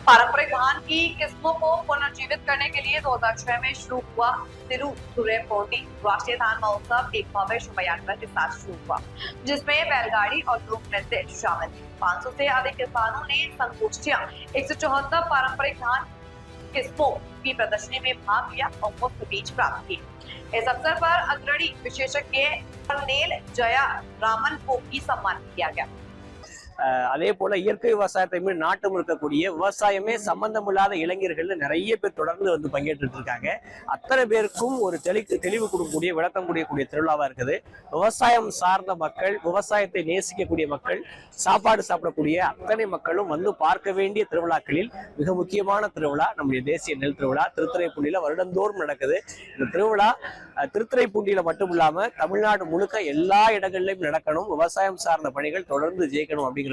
पारंपरिक धान की किस्मों को पुनर्जीवित करने के लिए 2006 में शुरू हुआ तिरुतुरेपोंडी राष्ट्रीय धान महोत्सव एक भव्य शोभा यात्रा के साथ शुरू हुआ, जिसमें बैलगाड़ी और लोक नृत्य शामिल थे। 500 से अधिक किसानों ने संगोष्ठियां 174 पारंपरिक धान किस्मों की प्रदर्शनी में भाग लिया और मुफ्त बीज प्राप्त किए। इस अवसर पर अग्रणी विशेषज्ञ कर्नेल जया रामन को भी सम्मानित किया गया। அதே போல இயற்கை விவசாயத்தை மீது நாட்டம் இருக்கக்கூடிய விவசாயமே சம்பந்தமில்லாத இளைஞர்கள் நிறைய பேர் தொடர்ந்து வந்து பங்கேற்று இருக்காங்க. அத்தனை பேருக்கும் ஒரு தெளிவு கொடுக்கக்கூடிய விளக்கம் கூடிய திருவிழாவா இருக்குது. விவசாயம் சார்ந்த மக்கள், விவசாயத்தை நேசிக்கக்கூடிய மக்கள், சாப்பாடு சாப்பிடக்கூடிய அத்தனை மக்களும் வந்து பார்க்க வேண்டிய திருவிழாக்களில் மிக முக்கியமான திருவிழா நம்முடைய தேசிய நெல் திருவிழா திருத்துறைப்பூண்டியில வருடந்தோறும் நடக்குது. இந்த திருவிழா திருத்துறைப்பூண்டியில மட்டும் இல்லாம தமிழ்நாடு முழுக்க எல்லா இடங்களிலும் நடக்கணும். விவசாயம் சார்ந்த பணிகள் தொடர்ந்து ஜெயிக்கணும் அப்படிங்கிறது